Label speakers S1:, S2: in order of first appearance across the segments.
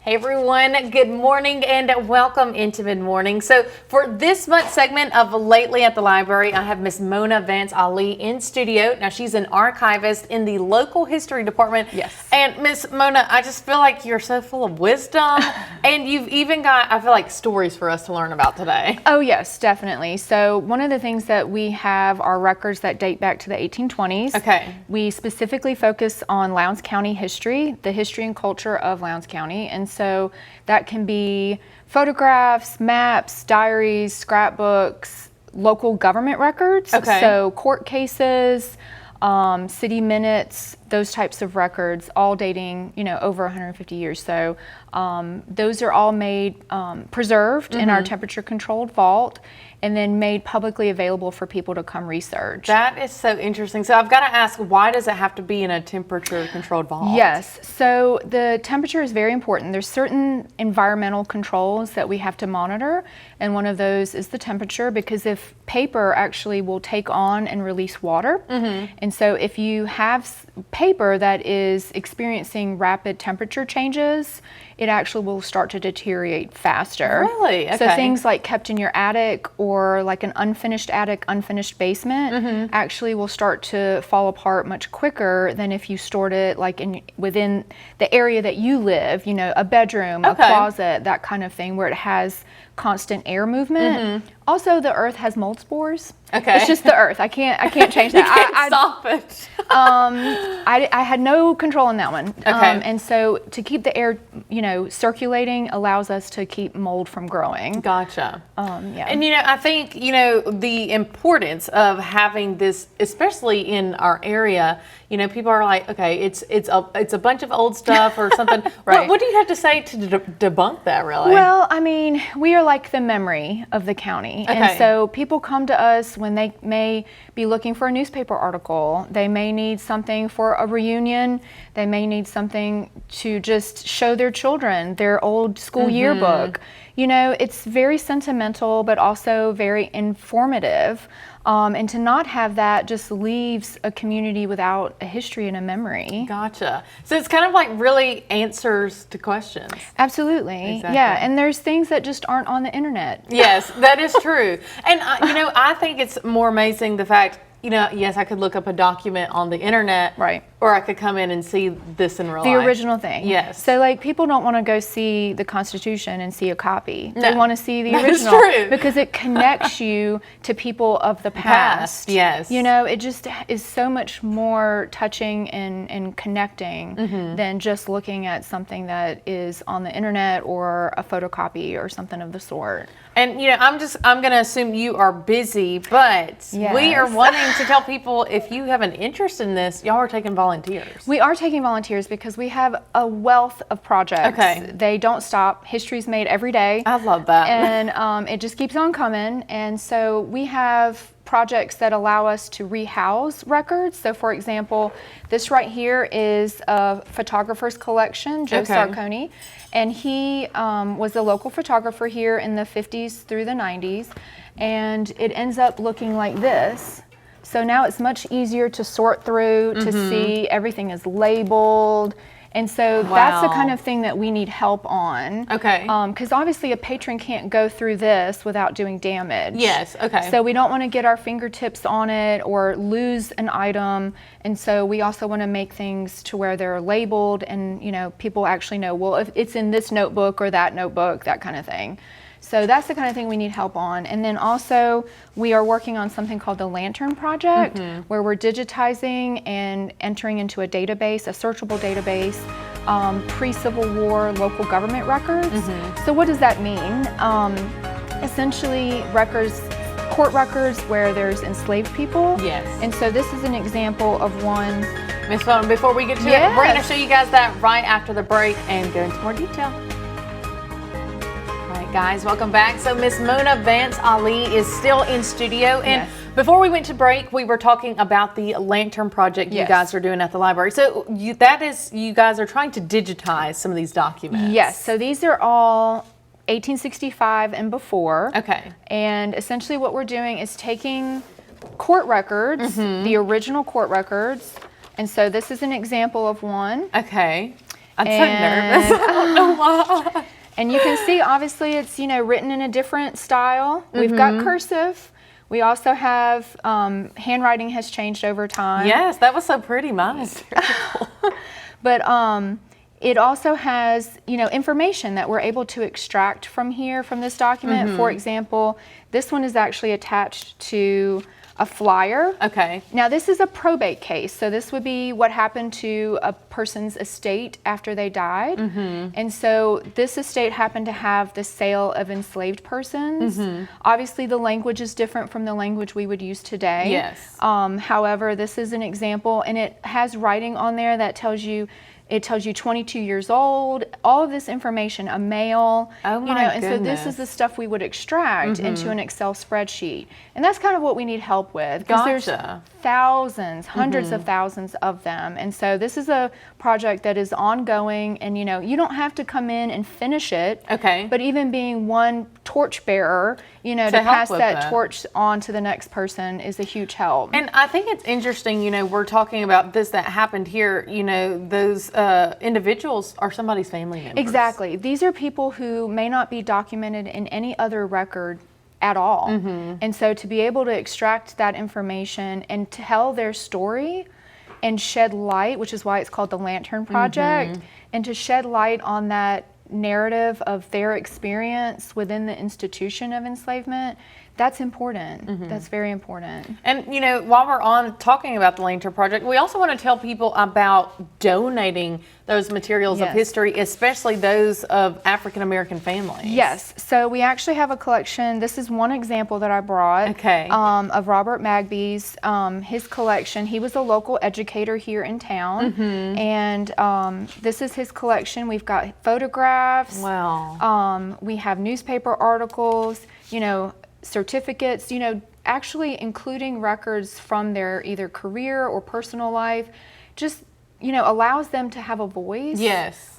S1: Hey everyone, good morning and welcome into Mid Morning. So for this month's segment of Lately at the Library, I have Miss Mona Vance-Ali in studio. Now she's an archivist in the local history department.
S2: Yes.
S1: And Miss Mona, I just feel like you're so full of wisdom and you've even got, I feel like, stories for us to learn about today.
S2: Oh yes, definitely. So one of the things that we have are records that date back to the 1820s.
S1: Okay.
S2: We specifically focus on Lowndes County history, the history and culture of Lowndes County. And so that can be photographs, maps, diaries, scrapbooks, local government records.
S1: Okay.
S2: So court cases, city minutes, those types of records, all dating, over 150 years. So those are all made, preserved in our temperature controlled vault and then made publicly available for people to come research.
S1: That is so interesting. So I've got to ask, why does it have to be in a temperature controlled vault?
S2: Yes, so the temperature is very important. There's certain environmental controls that we have to monitor, and one of those is the temperature, because if paper actually will take on and release water, and so if you have paper that is experiencing rapid temperature changes, it actually will start to deteriorate faster.
S1: Really? Okay.
S2: So things like kept in your attic or like an unfinished attic, unfinished basement actually will start to fall apart much quicker than if you stored it like within the area that you live, a bedroom, a closet, that kind of thing, where it has constant air movement. Also, the earth has mold spores.
S1: Okay.
S2: It's just the earth. I can't change that.
S1: You can't stop it.
S2: I had no control on that one.
S1: Okay.
S2: And so to keep the air, circulating allows us to keep mold from growing.
S1: Gotcha.
S2: Yeah.
S1: And I think the importance of having this, especially in our area. People are like, okay, it's a bunch of old stuff or something.
S2: Right.
S1: What do you have to say to debunk that, really?
S2: Well, I mean, we are like the memory of the county.
S1: Okay.
S2: And so people come to us when they may be looking for a newspaper article. They may need something for a reunion. They may need something to just show their children their old school yearbook. It's very sentimental, but also very informative. And to not have that just leaves a community without a history and a memory.
S1: Gotcha. So it's kind of like really answers to questions.
S2: Absolutely.
S1: Exactly.
S2: Yeah. And there's things that just aren't on the internet.
S1: Yes, that is true. And, I think it's more amazing the fact, yes, I could look up a document on the internet.
S2: Right.
S1: Or I could come in and see this in real life.
S2: The original thing.
S1: Yes.
S2: So people don't want to go see the Constitution and see a copy.
S1: No.
S2: They want to see the
S1: That
S2: original.
S1: is true.
S2: Because it connects you to people of the past.
S1: Yes.
S2: It just is so much more touching and connecting than just looking at something that is on the internet or a photocopy or something of the sort.
S1: And I'm going to assume you are busy, but we are wanting to tell people, if you have an interest in this, y'all are taking volunteers.
S2: We are taking volunteers because we have a wealth of projects.
S1: Okay.
S2: They don't stop. History's made every day.
S1: I love that.
S2: And it just keeps on coming. And so we have projects that allow us to rehouse records. So for example, this right here is a photographer's collection, Joe Sarconi. And he was a local photographer here in the 50s through the 90s. And it ends up looking like this. So now it's much easier to sort through, to see everything is labeled. And so that's the kind of thing that we need help on.
S1: Okay.
S2: Because obviously a patron can't go through this without doing damage.
S1: Yes, okay.
S2: So we don't want to get our fingertips on it or lose an item. And so we also want to make things to where they're labeled and, people actually know, well, if it's in this notebook or that notebook, that kind of thing. So that's the kind of thing we need help on. And then also we are working on something called the Lantern Project, where we're digitizing and entering into a database, a searchable database, pre-Civil War local government records. So what does that mean? Essentially court records where there's enslaved people.
S1: Yes.
S2: And so this is an example of one.
S1: Miss Mona, before we get to it, we're going to show you guys that right after the break and go into more detail. Guys, welcome back. So Miss Mona Vance-Ali is still in studio, and before we went to break, we were talking about the Lantern Project you guys are doing at the library. So you guys are trying to digitize some of these documents.
S2: Yes. So these are all 1865 and before.
S1: Okay.
S2: And essentially what we're doing is taking court records, the original court records, and so this is an example of one.
S1: Okay. I'm so nervous. I don't know why.
S2: And you can see, obviously, it's, written in a different style. We've got cursive. We also have, handwriting has changed over time.
S1: Yes, that was so pretty. Mine is terrible.
S2: But it also has, information that we're able to extract from here, from this document. For example, this one is actually attached to a flyer.
S1: Okay.
S2: Now, this is a probate case. So this would be what happened to a person's estate after they died. And so this estate happened to have the sale of enslaved persons. Obviously, the language is different from the language we would use today.
S1: Yes.
S2: However, this is an example, and it has writing on there that tells you, 22 years old, all of this information, a male,
S1: oh my
S2: and so this is the stuff we would extract into an Excel spreadsheet. And that's kind of what we need help with, because there's thousands, hundreds of thousands of them. And so this is a project that is ongoing, and you don't have to come in and finish it.
S1: Okay.
S2: But even being one torch bearer, to pass that torch on to the next person is a huge help.
S1: And I think it's interesting, we're talking about this that happened here, those individuals are somebody's family members.
S2: Exactly. These are people who may not be documented in any other record at all. And so to be able to extract that information and tell their story and shed light, which is why it's called the Lantern Project, and to shed light on that narrative of their experience within the institution of enslavement, that's important. That's very important.
S1: And while we're on talking about the Lantern Project, we also want to tell people about donating those materials of history, especially those of African American families.
S2: Yes. So we actually have a collection. This is one example that I brought.
S1: Okay.
S2: Of Robert Magby's his collection. He was a local educator here in town, and this is his collection. We've got photographs.
S1: Wow.
S2: We have newspaper articles. Certificates, actually including records from their either career or personal life, just, allows them to have a voice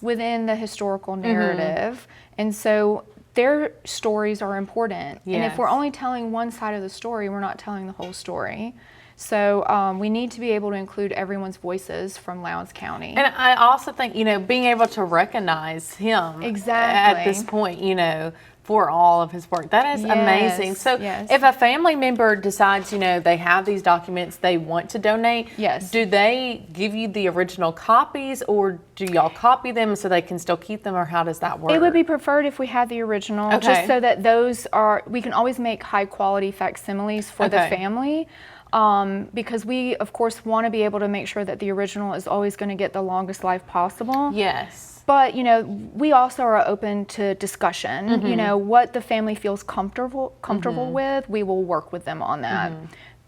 S2: within the historical narrative. And so their stories are important. And if we're only telling one side of the story, we're not telling the whole story. So we need to be able to include everyone's voices from Lowndes County.
S1: And I also think, being able to recognize him at this point, for all of his work. That is amazing. So if a family member decides, they have these documents they want to donate, do they give you the original copies, or do y'all copy them so they can still keep them, or how does that work?
S2: It would be preferred if we had the original, just so that we can always make high quality facsimiles for the family. Because we, of course, want to be able to make sure that the original is always going to get the longest life possible.
S1: Yes.
S2: But, we also are open to discussion. What the family feels comfortable with, we will work with them on that.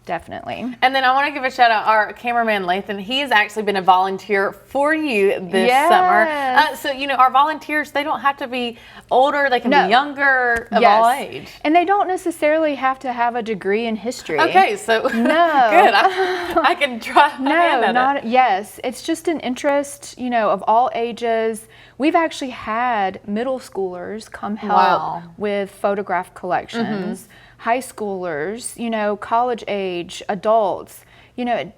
S2: Definitely.
S1: And then I want to give a shout out our cameraman Lathan. He has actually been a volunteer for you this summer. So our volunteers, they don't have to be older; they can be younger, of all age,
S2: and they don't necessarily have to have a degree in history.
S1: Okay, so good. I can try.
S2: Yes, it's just an interest, of all ages. We've actually had middle schoolers come help with photograph collections. High schoolers, college age, adults,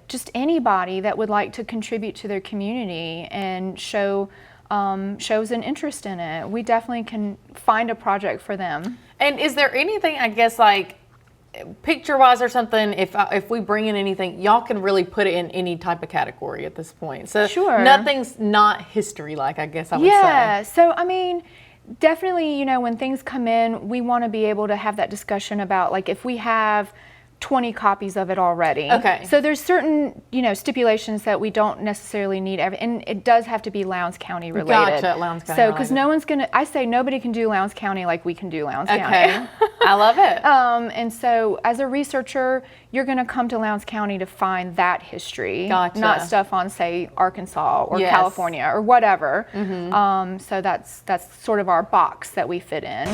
S2: just anybody that would like to contribute to their community and shows an interest in it. We definitely can find a project for them. And
S1: is there anything, I guess, like picture-wise or something, if we bring in anything, y'all can really put it in any type of category at this point? So nothing's not history-like, I guess I would say.
S2: Yeah, so I mean, definitely, when things come in, we want to be able to have that discussion about, like, if we have 20 copies of it already.
S1: Okay.
S2: So there's certain, stipulations that we don't necessarily need and it does have to be Lowndes County related.
S1: Gotcha, Lowndes County.
S2: So, because I say nobody can do Lowndes County like we can do Lowndes County.
S1: I love it.
S2: And so as a researcher, you're going to come to Lowndes County to find that history, not stuff on, say, Arkansas or California or whatever. So that's sort of our box that we fit in.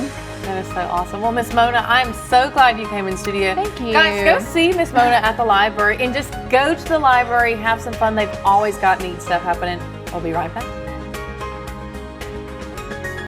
S1: That is so awesome. Well, Miss Mona, I'm so glad you came in studio.
S2: Thank you.
S1: Guys, go see Miss Mona at the library and just go to the library, have some fun. They've always got neat stuff happening. We'll be right back.